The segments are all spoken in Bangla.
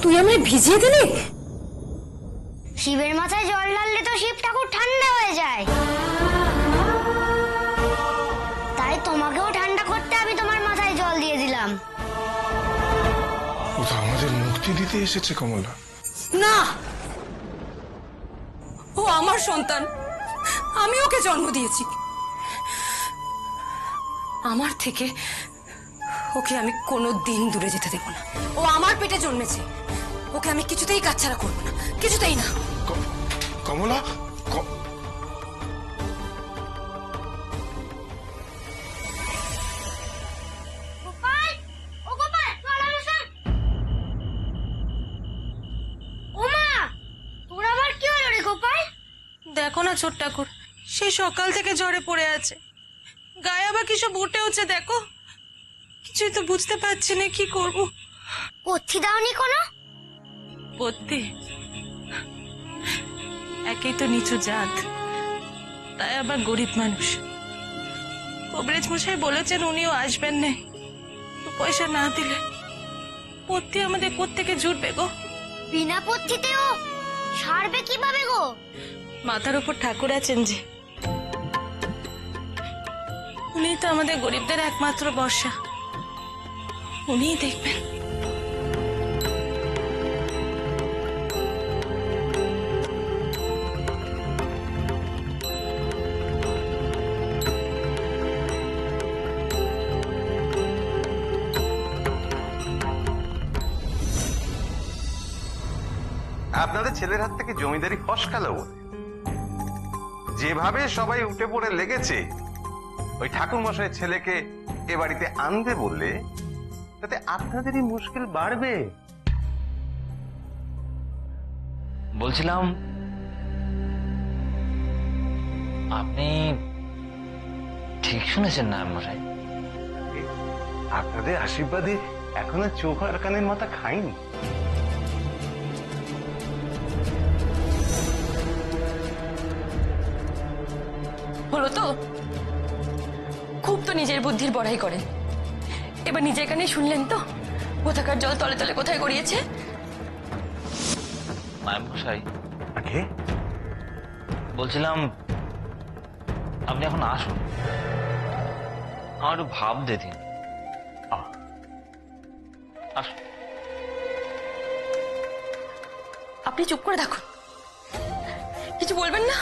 তুই আমায় ভিজিয়ে দিলি? শিবের মাথায় জল ঢাললে তো শিব ঠাকুর ঠান্ডা হয়ে যায়, তাই তোমাকেও ঠান্ডা করতে আমি তোমার মাথায় জল দিয়ে দিলাম। ও তো আমাদের মুক্তি দিতে এসেছে কমলা। না, ও আমার সন্তান, আমি ওকে জন্ম দিয়েছি। আমার থেকে ওকে আমি কোনোদিন দূরে যেতে দেব না। ও আমার পেটে জন্মেছে, ওকে আমি কিছুতেই কাছছাড়া করবো না, কিছুতেই না। কমলা, গোপাল, ও গোপাল, চলো এসো। ওমা, তোর আবার কি হলো রে গোপাল? দেখো না ছোট ঠাকুর, সেই সকাল থেকে জ্বরে পড়ে আছে, গায়ে আবার কি সব উঠে হচ্ছে, দেখো কিছুই তো বুঝতে পারছি না কি করব। পথ্যি দাওনি কোনো? পড়তে একেই তো নিচু জাত, তাই আবার গরিব মানুষ। কবরেজ মশাই বলেছেন উনিও আসবেন না, পয়সা না দিলে পড়তে আমাদের কোত্থেকে জুটবে গো। বিনা পথ্যিতেও সারবে কিভাবে গো? মাথার উপর ঠাকুর আছেন যে, উনিই তো আমাদের গরিবদের একমাত্র ভরসা, উনিই দেখবেন। আপনাদের ছেলের হাত থেকে জমিদারি ফসকালো বলে যেভাবে সবাই উঠে পড়ে লেগেছে ওই ঠাকুর মশাইয়ের ছেলেকে এ বাড়িতে আনবে বললে, তাতে আপনাদেরই মুশকিল বাড়বে। বলছিলাম আপনি ঠিক শুনেছেন না মশাই? আপনাদের আশীর্বাদে এখনো চোখ আর কানের মাথা খাইনি। হলো তো, খুব তো নিজের বুদ্ধির বড়াই করেন। এবার নিজের কানে শুনলেন তো কোথাকার জল তলে তলে কোথায় গড়িয়েছে। মশাই আগে বলছিলাম আপনি এখন আসুন, আমার একটু ভাবতে দিন। আসুন। আপনি চুপ করে থাকুন, কিছু বলবেন না।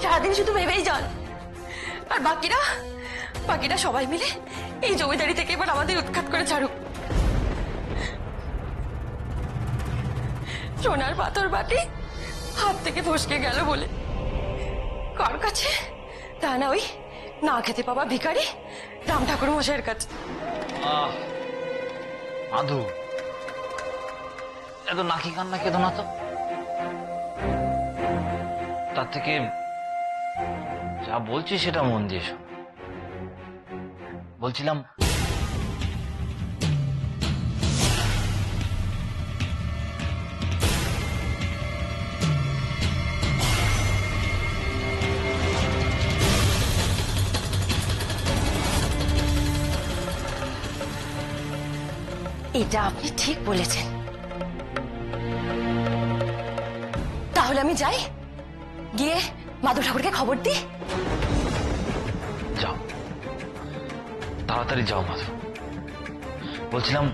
সারাদিন শুধু ভেবেই যান, আর বাকিরা সবাই মিলে এই জমিদারি থেকে এবার আমাদের উৎখাত করে ছাড়ুক। সোনার পাথর বাটি হাত থেকে ফসকে গেল বলে কার কাছে? তা না ওই না খেতে পাওয়া ভিখারি রাম ঠাকুর মশাইয়ের কাছে। মাধু, এত নাকি কান্না কেঁদো না তো। তার থেকে যা বলছি সেটা মন দিয়ে শোনো। বলছিলাম এটা আপনি ঠিক বলেছেন। তাহলে আমি যাই, গিয়ে মাধব ঠাকুরকে খবর দিই। যাও, তাড়াতাড়ি যাও মাধু। বলছিলাম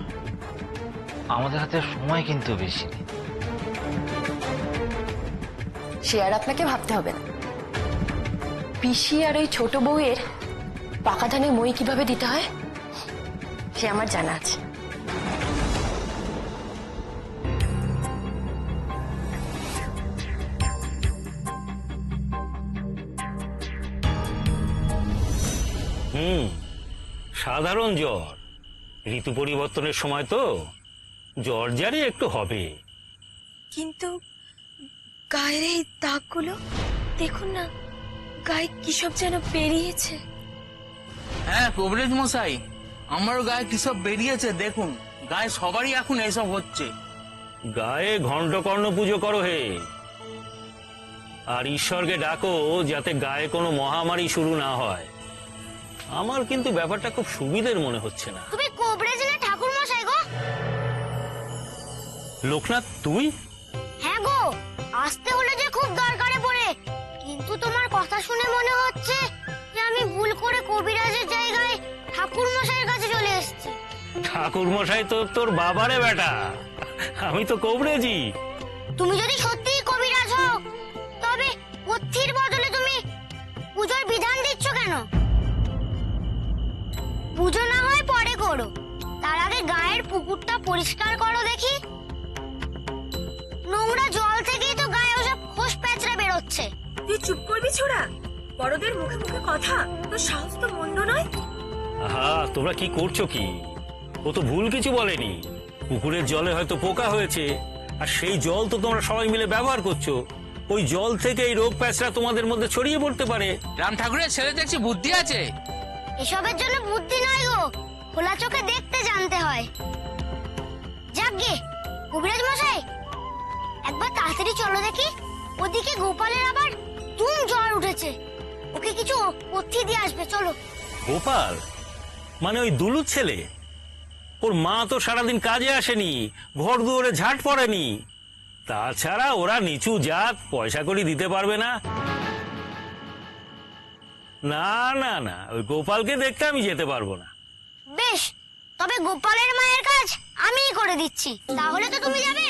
আমাদের হাতে সময় কিন্তু বেশি নেই। সে আর আপনাকে ভাবতে হবে না। পিসি আর ওই ছোট বউয়ের পাকা ধানে মই কিভাবে দিতে হয় সে আমার জানা আছে। সাধারণ জ্বর, ঋতু পরিবর্তনের সময় তো জ্বর জারি একটু হবে। কিন্তু গায়ের এই দাগগুলো দেখুন না, গায়ে কি সব যেন বেরিয়েছে। হ্যাঁ কবরেজ মশাই, আমারও গায়ে কি সব বেরিয়েছে দেখুন। গায়ে সবারই এখন এসব হচ্ছে। গায়ে ঘণ্টকর্ণ পুজো করো হে, আর ঈশ্বরকে ডাকো যাতে গায়ে কোনো মহামারী শুরু না হয়। আমার কিন্তু ব্যাপারটা খুব সুবিধের মনে হচ্ছে না। তুমি কোবরেজ না ঠাকুর মশাই গো? লোকনাথ, তুই? হ্যাঁ গো, আসতে হলে যে খুব দরকারে পড়ে, কিন্তু তোমার কথা শুনে মনে হচ্ছে যে আমি ভুল করে কবিরাজের জায়গায় ঠাকুর মশাইয়ের কাছে চলে এসেছি। ঠাকুর মশাই তো তোর বাবারে বেটা, আমি তো কবরেজি। তুমি যদি সত্যিই কবিরাজ হও, তবে পথির বদলে তুমি পুজোর বিধান দিচ্ছ কেন? পুজো না হয় পরে করো, তার আগে গায়ের পুকুরটা পরিষ্কার করো দেখি। নোংরা জল থেকেই তো গায়ে ওসব খোস প্যাঁচড়া বেরোচ্ছে। তুই চুপ করবি ছোড়া? বড়দের মুখে মুখে কথা, তোর সাহস তো মন্দ নয়। আহা, তোমরা কি করছো কি? ও তো ভুল কিছু বলেনি। পুকুরের জলে হয়তো পোকা হয়েছে, আর সেই জল তো তোমরা সবাই মিলে ব্যবহার করছো। ওই জল থেকে এই রোগ প্যাঁচড়া তোমাদের মধ্যে ছড়িয়ে পড়তে পারে। রাম ঠাকুরের ছেলে দেখছি বুদ্ধি আছে। এসবের জন্য বুদ্ধি নয় গো, খোলা চোখে দেখতে জানতে হয়। যাকগে কবিরাজ মশাই, একবার তাড়াতাড়ি চলো দেখি। ওদিকে গোপালের আবার তুম জ্বর উঠেছে, ওকে কিছু পথ্যি দিয়ে আসবে, চলো। গোপাল মানে ওই দুলুর ছেলে? ওর মা তো সারাদিন কাজে আসেনি, ঘর দুয়ারে ঝাঁট পড়েনি। তাছাড়া ওরা নিচু জাত, পয়সা করি দিতে পারবে না। না না না, ওই গোপালকে দেখতে আমি যেতে পারবো না। বেশ, তবে গোপালের মায়ের কাজ আমিই করে দিচ্ছি, তাহলে তো তুমি যাবে।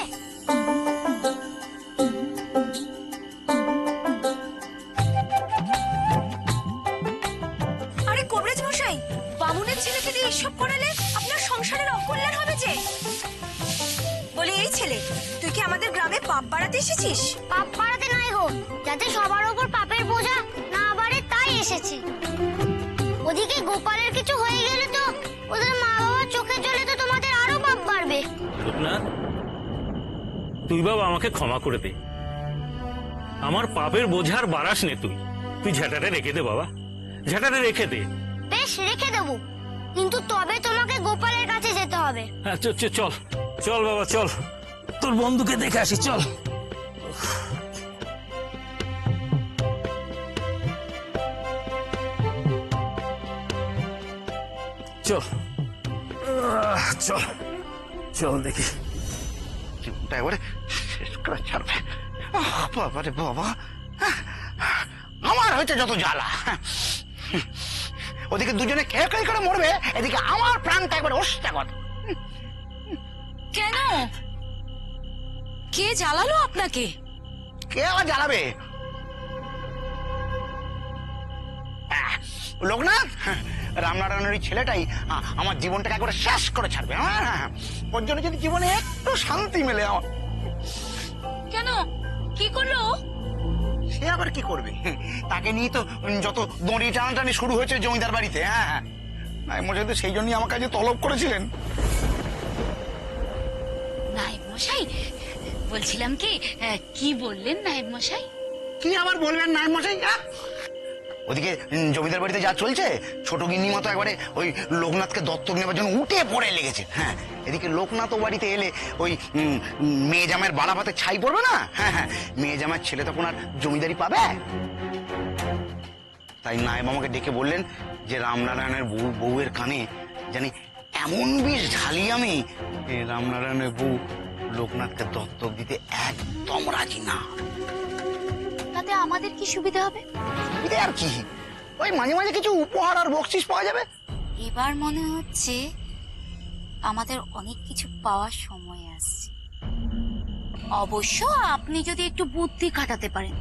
আরে কবরেজ মশাই, বামুনের ছেলেকে দিয়ে এসব করালে আপনার সংসারের অকল্যাণ হবে যে। বলি এই ছেলে, তুই কি আমাদের গ্রামে পাপ বাড়াতে এসেছিস? পাপ বাড়াতে নয় গো, যাতে সবার উপর পাপের বোঝা না বাড়ে তাই এসেছি। ওদিকে গোপালের কিছু হয়ে গেলে তো ওদের মা বাবার চোখের জলে তো তোমাদের আরো পাপ বাড়বে। লোকনাথ, তুই বাবা আমাকে ক্ষমা করে দে। আমার পাপের বোঝার বাড়াস নে তুই। তুই ঝাঁটাটা রেখে দে বাবা, ঝাঁটাটা রেখে দে। বেশ, রেখে দেবো, কিন্তু তবে তোমাকে গোপালের কাছে যেতে হবে। হ্যাঁ, চল চল চল বাবা, চল তোর বন্ধুকে দেখে আসি, চল। চল চল চল দেখি। জীবনটা এবারে শেষ করে ছাড়বে। বাবারে বাবা, আমার হয়তো যত জ্বালা। ওদিকে দুজনে খেয়ে খেয়ে করে মরবে, এদিকে আমার প্রাণটা একবার ওষ্ঠাগত। কেন? কে জ্বালালো আপনাকে? কে আবার জ্বালাবে? লোকনাথ, রামনারায়ণের ছেলেটাই আমার জীবনটাকে একবারে শেষ করে ছাড়বে। ওর জন্য যদি জীবনে একটু শান্তি মেলে আমার। কেন? কি করলো? সে আবার কি করবে? তাকে নিয়ে তো যত দড়ি টানাটানি শুরু হয়েছে জমিদার বাড়িতে। হ্যাঁ, নাইব মশাই তো সেই জন্যই আমার কাছে তলব করেছিলেন। নায়েব মশাই, বলছিলাম কি বললেন নায়েব মশাই? কি আবার বলবেন নাইব মশাই? ওদিকে জমিদার বাড়িতে যা চলছে, ছোট গিন্নি মতো একবারে ওই লোকনাথকে দত্তক নেবার জন্য উঠে পড়ে লেগেছে। হ্যাঁ, এদিকে লোকনাথ ও বাড়িতে এলে ওই মেয়ে জামাইয়ের বাড়া ভাতে ছাই পড়বে না। হ্যাঁ হ্যাঁ, মেয়ে জামাইয়ের ছেলে তখন আর জমিদারি পাবে। তাই নায়েব আমাকে ডেকে বললেন যে রামনারায়ণের বউয়ের কানে জানি এমন বিষ ঢালি আমি, রামনারায়ণের বউ লোকনাথকে দত্তক দিতে একদম রাজি না। তাতে আমাদের কি সুবিধা হবে? সুবিধা আর কি, ওই মাঝে মাঝে কিছু উপহার আর বকশিস পাওয়া যাবে। এবার মনে হচ্ছে আমাদের অনেক কিছু পাওয়ার সময় আসছে। অবশ্য আপনি যদি একটু বুদ্ধি খাটাতে পারেন,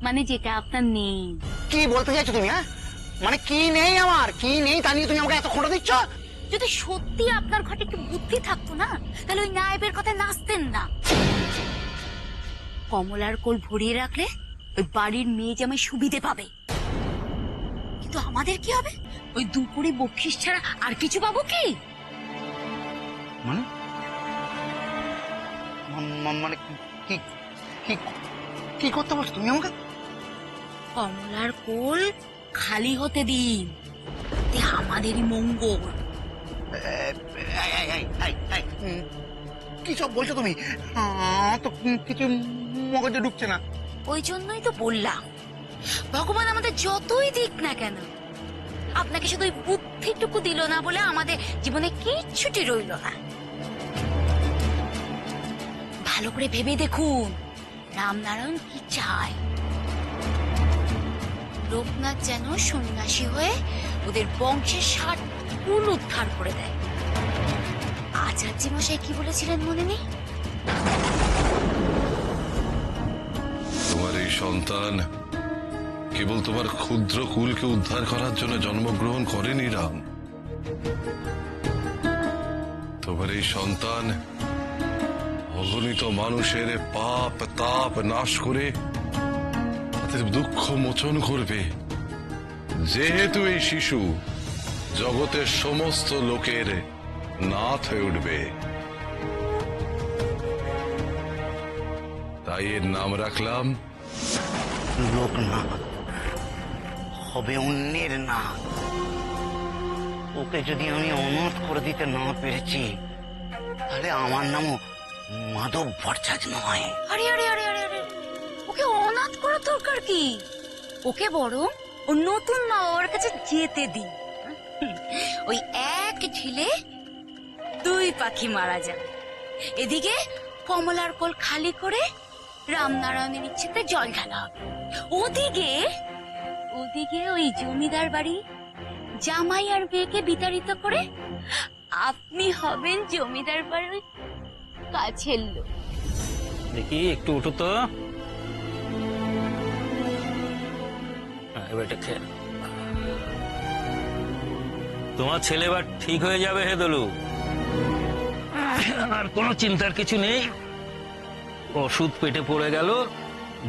মানে যেটা আপনার নেই। কি বলতে চাইছো তুমি? হ্যাঁ, মানে কি নেই আমার, কি নেই তা নিয়ে তুমি আমাকে এত খোঁটা দিচ্ছ? যদি সত্যি আপনার ঘরে একটু বুদ্ধি থাকতো না, তাহলে ওই নায়েবের কথা নাচতেন না। কমলার কোল ভরিয়ে রাখলে ওই বাড়ির মেয়ে জামাই সুবিধে পাবে, কিন্তু আমাদের কি হবে? ওই দুপুরে বকশিস ছাড়া আর কিছু পাবো কি? মানে মানে কি কি কি করতে বলছো তুমি আমাকে? কমলার কোল খালি হতে দিন, আমাদেরই মঙ্গল। কি সব বলছো তুমি? তো কিছু মগজে ঢুকছে না। ওই জন্যই তো বললাম, ভগবান আমাদের যতই দিক না কেন, আপনাকে শুধু ওই বুদ্ধিটুকু দিল না বলে আমাদের জীবনে কিচ্ছুটি রইল না। ভালো করে ভেবে দেখুন রামনারায়ণ কি চায়। লোকনাথ যেন সন্ন্যাসী হয়ে ওদের বংশের 60 কুল উদ্ধার করে দেয়। আচার্য মশাই কি বলেছিলেন মনে নেই? তোমার এই সন্তান কেবল তোমার ক্ষুদ্র কুলকে উদ্ধার করার জন্য জন্মগ্রহণ করেনি রাম। তোমার এই সন্তান অগণিত মানুষের পাপ তাপ নাশ করে তাদের দুঃখ মোচন করবে। যেহেতু এই শিশু জগতের সমস্ত লোকের নাথ হয়ে উঠবে, তাই এর নাম রাখলাম লোকনাথ। হবে অন্যের না। ওকে যদি আমি অনাথ করে দিতে না পেরেছি, তাহলে আমার নামও মাধব ভট্টাচার্য নয়। আরে আরে আরে আরে আরে, ওকে অনাথ করার দরকার কি? ওকে বরং ও নতুন মা বাবার কাছে যেতে দিন। ওই এক ঢিলে 2 পাখি মারা যাবে। এদিকে কমলার কোল খালি করে রামনারায়ণের ইচ্ছেতে জল ঢালা হবে। ওদিকে ওই জমিদার বাড়ি জামাই আর মেয়েকে বিতাড়িত করে আপনি হবেন জমিদার বাড়ির কাছের লোক। দেখি একটু উঠো তো। এবার এটা খেয়ে নাও। তোমার ছেলে এবার ঠিক হয়ে যাবে হে দলু, আর কোনো চিন্তার কিছু নেই। ওষুধ পেটে পড়ে গেল,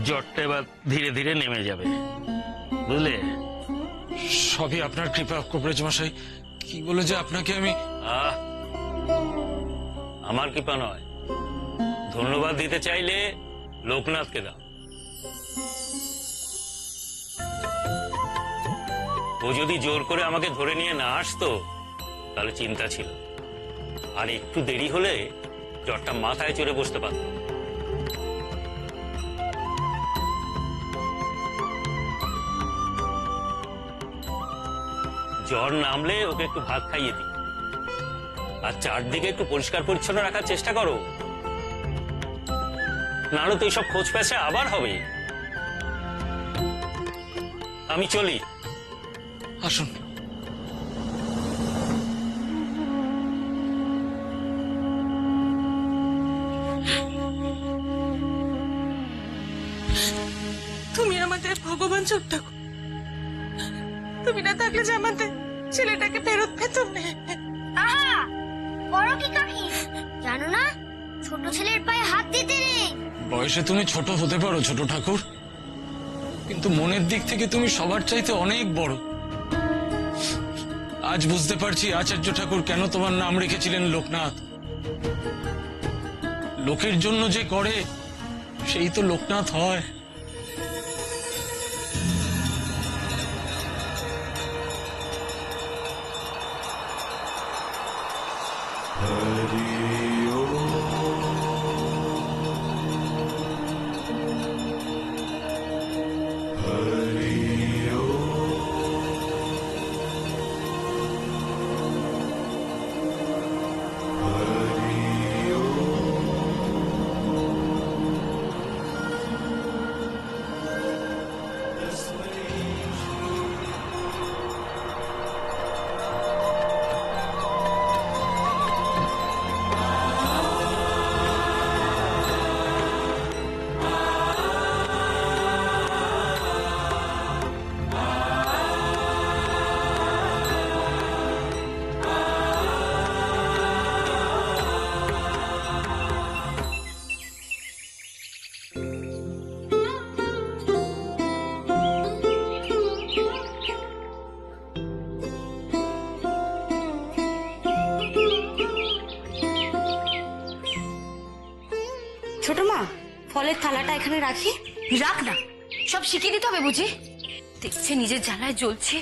জ্বরটা এবার ধীরে ধীরে নেমে যাবে, বুঝলে? সবই আপনার কৃপা কবিরাজ মশাই। কি বলে যে আপনাকে আমি আমার কৃপা নয়, ধন্যবাদ দিতে চাইলে লোকনাথকে দাও। ও যদি জোর করে আমাকে ধরে নিয়ে না আসতো তাহলে চিন্তা ছিল, আর একটু দেরি হলে জ্বরটা মাথায় চড়ে বসতে পারত। জ্বর নামলে ওকে একটু ভাত খাইয়ে দিই, আর চারদিকে একটু পরিষ্কার পরিচ্ছন্ন রাখার চেষ্টা করো, নাহলে তো এইসব খোঁজ পেঁচা আবার হবে। আমি চলি। আসুন। তুমি আমাদের ভগবান চোখ থাকো, তুমি না থাকলে যে আমাদের ছেলেটাকে ফেরত পেতাম না। আহা, বড় কি কাকি জানো না, ছোট ছেলের পায়ে হাত দিতে নেই। বয়সে তুমি ছোট হতে পারো ছোট ঠাকুর, কিন্তু মনের দিক থেকে তুমি সবার চাইতে অনেক বড়। আজ বুঝতে পারছি আচার্য ঠাকুর কেন তোমার নাম রেখেছিলেন লোকনাথ। লোকের জন্য যে করে সেই তো লোকনাথ হয়। ছোট মা, ফলের থালাটা এখানে রাখি। রাখ না, সব শিখিয়ে দিতে হবে বুঝি? দেখছে নিজের জ্বালায় জ্বলছে।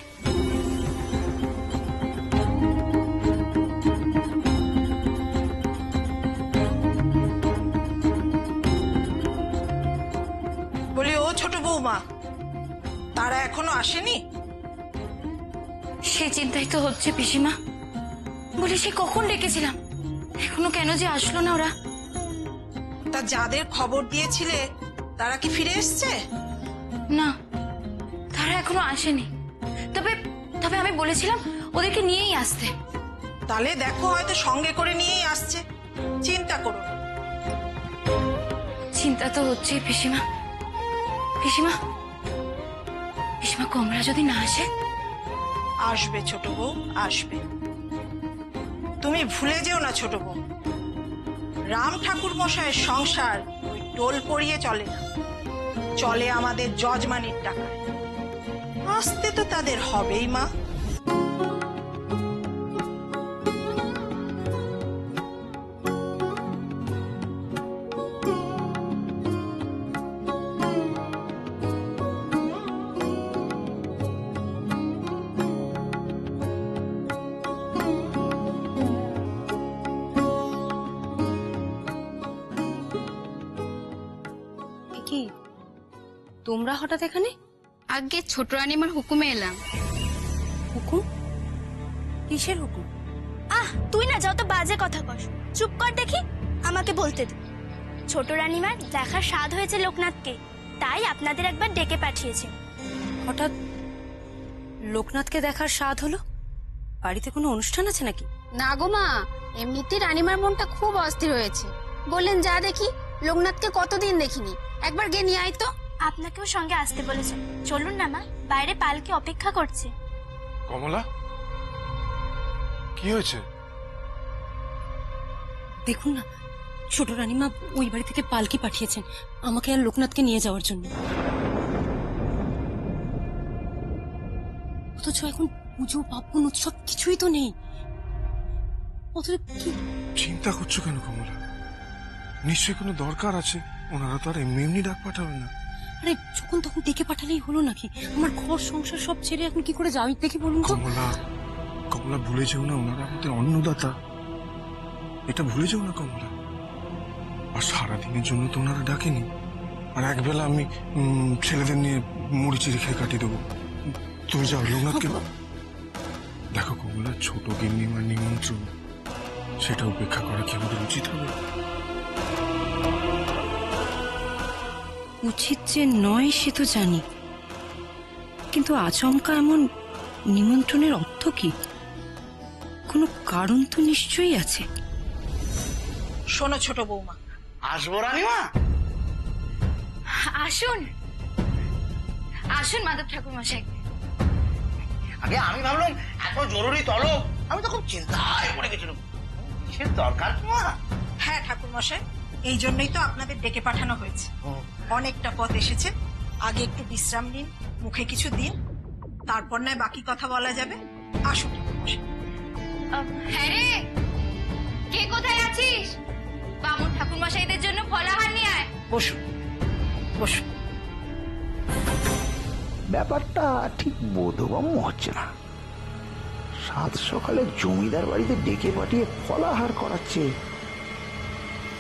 বলি ও বৌমা, তারা এখনো আসেনি? সে চিন্তাই তো হচ্ছে পিসিমা। বলি সে কখন ডেকেছিলাম, এখনো কেন যে আসলো না ওরা? তা যাদের খবর দিয়েছিলে তারা কি ফিরে এসছে? না, তারা এখনো আসেনি। তবে তবে আমি বলেছিলাম ওদেরকে নিয়েই আসতে। তাহলে দেখো হয়তো সঙ্গে করে নিয়েই আসছে, চিন্তা করো না। চিন্তা তো হচ্ছেই পিসিমা। পিসিমা, পিসিমা কমলা যদি না আসে? আসবে ছোট বউ, আসবে। তুমি ভুলে যেও না ছোট বউ, রাম ঠাকুর মশাইয়ের সংসার ওই টোল পড়িয়ে চলে না, চলে আমাদের যজমানির টাকায়। আসতে তো তাদের হবেই মা। কি তোমরা হঠাৎ এখানে? আগে ছোট রানীমার হুকুমে এলাম। হুকুম? কিসের হুকুম? আহ, তুই না যত বাজে কথা কস, চুপ কর দেখি, আমাকে বলতে দে। ছোট রানীমার দেখার স্বাদ হয়েছে লোকনাথকে, তাই আপনাদের একবার ডেকে পাঠিয়েছে। হঠাৎ লোকনাথকে দেখার স্বাদ হলো? বাড়িতে কোনো অনুষ্ঠান আছে নাকি? না গো মা, এমনিতে রানীমার মনটা খুব অস্থির হয়েছে। বললেন যা দেখি, লোকনাথকে কতদিন দেখিনি, একবার গিয়ে নিয়ে আয় তো। আপনাকেও সঙ্গে আসতে বলেছেন, চলুন না মা, বাইরে পালকি অপেক্ষা করছে। কমলা, কি হয়েছে? দেখুন না, ছোট রানীমা ওই বাড়ি থেকে পালকি পাঠিয়েছেন আমাকে আর লোকনাথকে নিয়ে যাওয়ার জন্য। অথচ এখন পুজো পার্বণ উৎসব কিছুই তো নেই। অথচ কি চিন্তা করছো কেন কমলা? নিশ্চয়ই কোনো দরকার আছে, ওনারা তো আর এমনি এমনি ডাক পাঠাবে না। আরে যখন তখন ডেকে পাঠালেই হলো নাকি? আমার ঘর সংসার সব ছেড়ে এখন কি করে যাই দেখি বলুন তো। কমলা, কমলা ভুলে যেও না ওনারা আমাদের অন্নদাতা, এটা ভুলে যেও না কমলা। আর সারাদিনের জন্য তো ওনারা ডাকেনি, আর একবেলা আমি ছেলেদের নিয়ে মুড়ি চিড়ি খেয়ে কাটিয়ে দেবো। তুমি যাও লোকনাথকে। দেখো কমলা, ছোট গিন্নিমার নিমন্ত্রণ, সেটা উপেক্ষা করা কি আমাদের উচিত হবে? উচিত যে নয় সে তো জানি, কিন্তু আচমকা এমন নিমন্ত্রণের অর্থ কি? কোনো কারণ তো নিশ্চয়ই আছে। শোনো ছোট বৌমা, আসবো রানীমা? আসুন আসুন মাধব ঠাকুর মশাই। আগে আমি ভাবলাম এত জরুরি তলব, আমি তো খুব চিন্তায় পড়ে গেছিলাম। কিসের দরকার তোমার? হ্যাঁ ঠাকুর মশাই, এই জন্যই তো আপনাদের ডেকে পাঠানো হয়েছে। অনেকটা পথ এসেছে, আগে একটু বিশ্রাম নিন, মুখে কিছু দিন, তারপর নয় বাকি কথা বলা যাবে। আসুন ঠাকুর মশাই। হ্যাঁ রে, কে কোথায় আছিস? বামুন ঠাকুর মশাইদের জন্য ফলাহার নিয়ে আয়। বসুন বসুন। ব্যাপারটা ঠিক বোধগম্য হচ্ছে না। সাত সকালে জমিদার বাড়িতে ডেকে পাঠিয়ে ফলাহার করাচ্ছে,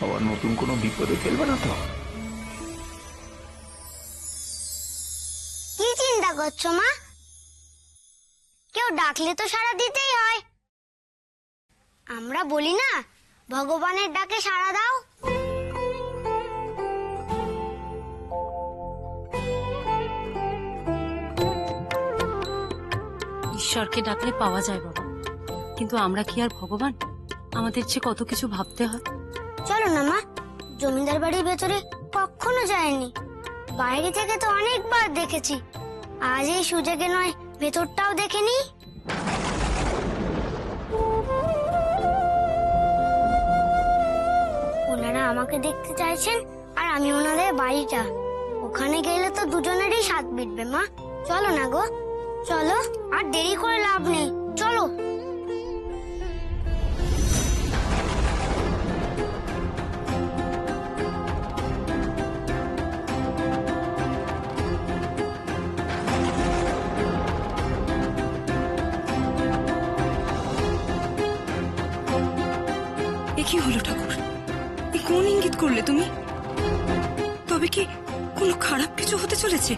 আবার নতুন কোনো বিপদে ফেলবে না তো? কি চিন্তা করছো মা? কেউ ডাকলে তো সাড়া দিতেই হয়। আমরা বলি না, ভগবানের ডাকে সাড়া দাও। ঈশ্বরকে ডাকলে পাওয়া যায় বাবা, কিন্তু আমরা কি আর ভগবান? আমাদের যে কত কিছু ভাবতে হয়। চলো না মা, জমিদার বাড়ির ভেতরে কখনো যায়নি, বাইরে থেকে তো অনেকবার দেখেছি। আজ এই সুযোগে নয় ভেতরটাও দেখেনি। ওনারা আমাকে দেখতে চাইছেন, আর আমি ওনাদের বাড়িটা। ওখানে গেলে তো দুজনেরই স্বাদ মিটবে মা। চলো না গো, চলো, আর দেরি করে লাভ নেই, চলো। এ কি হলো ঠাকুর? এ কোন ইঙ্গিত করলে তুমি? তবে কি কোনো খারাপ কিছু হতে চলেছে।